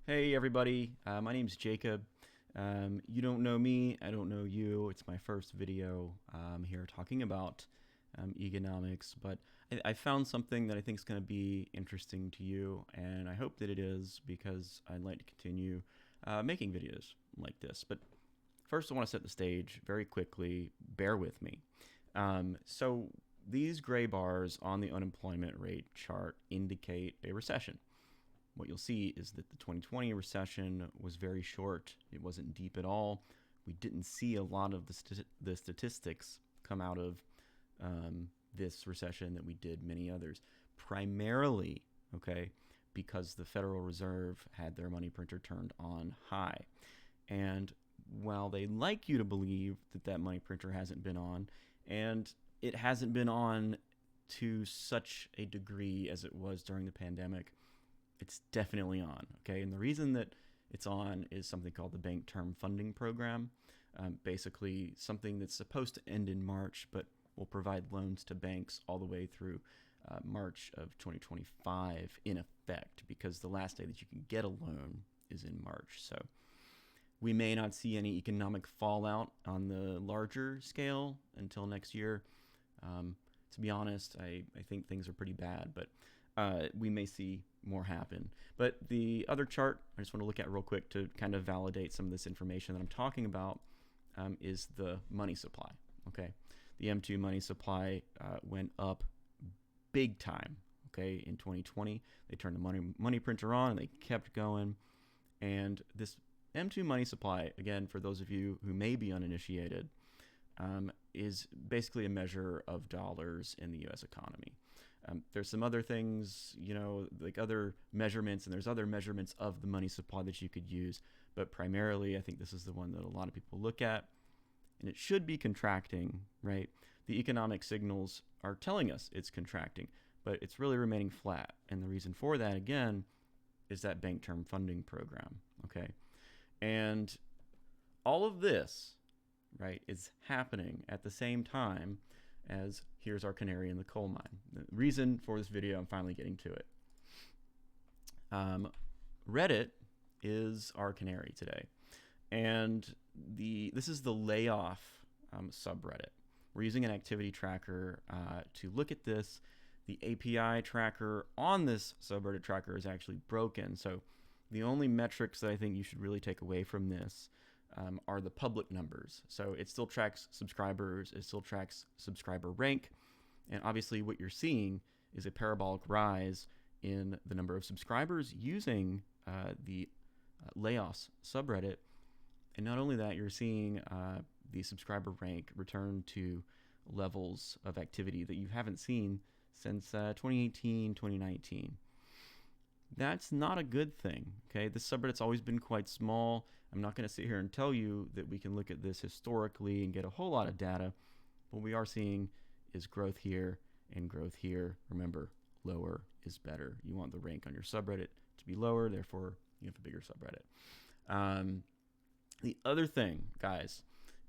Hey everybody, my name's Jacob. You don't know me, I don't know you. It's my first video here talking about economics, but I found something that I think is going to be interesting to you, and I hope that it is because I'd like to continue making videos like this. But first, I want to set the stage very quickly. Bear with me. So, these gray bars on the unemployment rate chart indicate a recession. What you'll see is that the 2020 recession was very short. It wasn't deep at all. We didn't see a lot of the statistics come out of this recession that we did many others. Primarily, okay, because the Federal Reserve had their money printer turned on high. And while they like you to believe that that money printer hasn't been on, and it hasn't been on to such a degree as it was during the pandemic, it's definitely on, okay? And the reason that it's on is something called the Bank Term Funding Program. Basically, something that's supposed to end in March, but will provide loans to banks all the way through March of 2025 in effect, because the last day that you can get a loan is in March. So we may not see any economic fallout on the larger scale until next year. To be honest, I think things are pretty bad, but we may see more happen. But the other chart I just want to look at real quick to kind of validate some of this information that I'm talking about is the money supply. Okay, the M2 money supply went up big time. Okay, in 2020 they turned the money printer on and they kept going. And this M2 money supply, again, for those of you who may be uninitiated, is basically a measure of dollars in the U.S. economy. There's some other things, like other measurements, and there's other measurements of the money supply that you could use. But primarily, I think this is the one that a lot of people look at. And it should be contracting, right? The economic signals are telling us it's contracting, but it's really remaining flat. And the reason for that, again, is that Bank Term Funding Program, okay? And all of this, right, is happening at the same time as here's our canary in the coal mine. The reason for this video, I'm finally getting to it. Reddit is our canary today. And this is the layoff subreddit. We're using an activity tracker to look at this. The API tracker on this subreddit tracker is actually broken. So the only metrics that I think you should really take away from this are the public numbers. So it still tracks subscribers, it still tracks subscriber rank, and obviously what you're seeing is a parabolic rise in the number of subscribers using the Layoffs subreddit. And not only that, you're seeing the subscriber rank return to levels of activity that you haven't seen since 2018, 2019. That's not a good thing, okay? This subreddit's always been quite small. I'm not going to sit here and tell you that we can look at this historically and get a whole lot of data. What we are seeing is growth here and growth here. Remember, lower is better. You want the rank on your subreddit to be lower, therefore you have a bigger subreddit. The other thing, guys,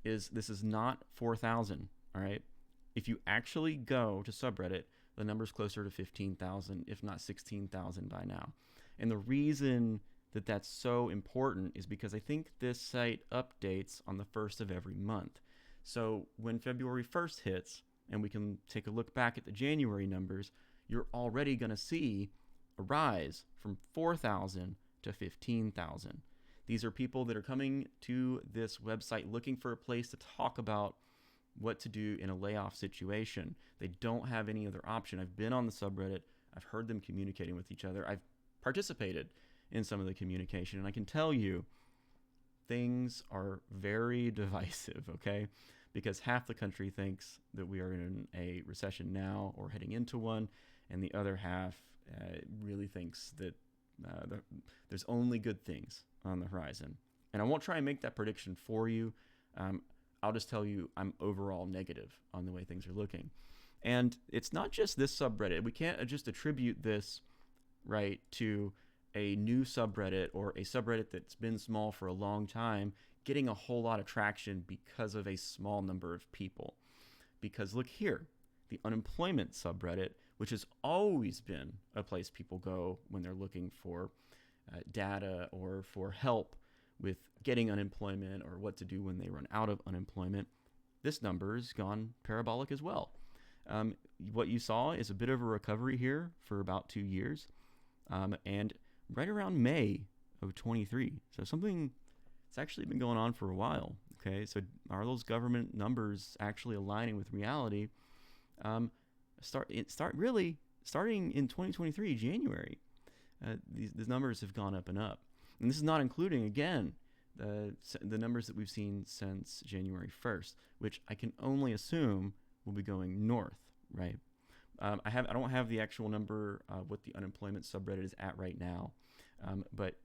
is this is not 4,000, all right? If you actually go to subreddit, the number's closer to 15,000, if not 16,000 by now. And the reason that that's so important is because I think this site updates on the first of every month. So when February 1st hits, and we can take a look back at the January numbers, you're already going to see a rise from 4,000 to 15,000. These are people that are coming to this website looking for a place to talk about what to do in a layoff situation. They don't have any other option. I've been on the subreddit. I've heard them communicating with each other. I've participated in some of the communication, and I can tell you things are very divisive, okay? Because half the country thinks that we are in a recession now or heading into one, and the other half really thinks that there's only good things on the horizon. And I won't try and make that prediction for you. I'll just tell you I'm overall negative on the way things are looking. And it's not just this subreddit. We can't just attribute this, right, to a new subreddit or a subreddit that's been small for a long time getting a whole lot of traction because of a small number of people. Because look here, the unemployment subreddit, which has always been a place people go when they're looking for data or for help with getting unemployment or what to do when they run out of unemployment, this number has gone parabolic as well. What you saw is a bit of a recovery here for about 2 years, and right around May of 23. So something that's actually been going on for a while. Okay, so are those government numbers actually aligning with reality? Starting in 2023 January, these numbers have gone up and up, and this is not including again the numbers that we've seen since January 1st, which I can only assume will be going north, right? I don't have the actual number what the unemployment subreddit is at right now, but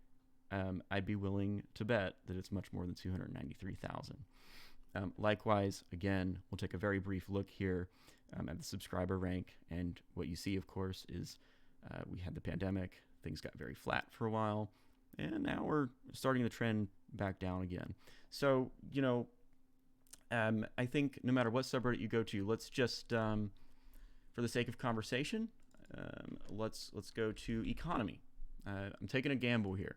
I'd be willing to bet that it's much more than 293,000. Likewise, again, we'll take a very brief look here at the subscriber rank, and what you see, of course, is we had the pandemic, things got very flat for a while, and now we're starting the trend back down again. So, I think no matter what subreddit you go to, let's just, for the sake of conversation, let's go to economy. I'm taking a gamble here,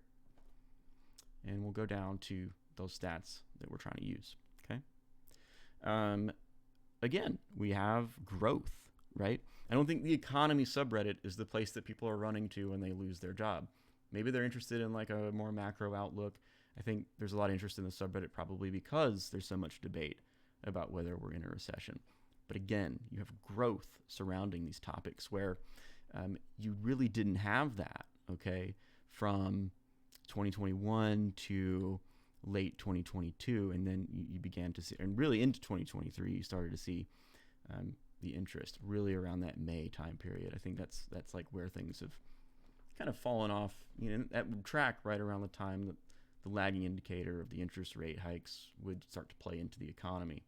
and we'll go down to those stats that we're trying to use. Okay. Again, we have growth, right? I don't think the economy subreddit is the place that people are running to when they lose their job. Maybe they're interested in like a more macro outlook. I think there's a lot of interest in the subreddit probably because there's so much debate about whether we're in a recession. But again, you have growth surrounding these topics where you really didn't have that, okay, from 2021 to late 2022, and then you began to see, and really into 2023, you started to see the interest really around that May time period. I think that's like where things have kind of fallen off. That would track right around the time that the lagging indicator of the interest rate hikes would start to play into the economy.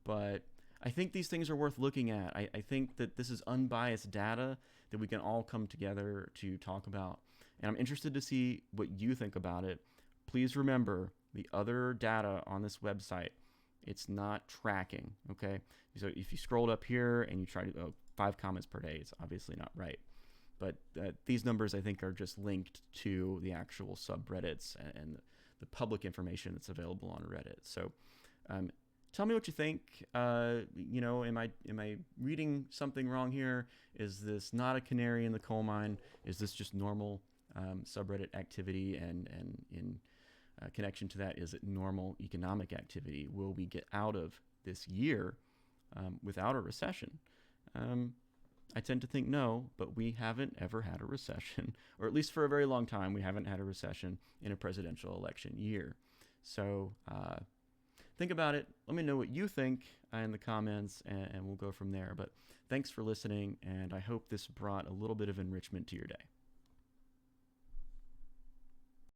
But I think these things are worth looking at. I think that this is unbiased data that we can all come together to talk about. And I'm interested to see what you think about it. Please remember the other data on this website, it's not tracking, okay? So if you scrolled up here and you try to 5 comments per day, it's obviously not right. But these numbers, I think, are just linked to the actual subreddits and the public information that's available on Reddit. So tell me what you think. Am I reading something wrong here? Is this not a canary in the coal mine? Is this just normal subreddit activity? And in connection to that, is it normal economic activity? Will we get out of this year without a recession? I tend to think no, but we haven't ever had a recession, or at least for a very long time, we haven't had a recession in a presidential election year. So think about it. Let me know what you think in the comments, and we'll go from there. But thanks for listening, and I hope this brought a little bit of enrichment to your day.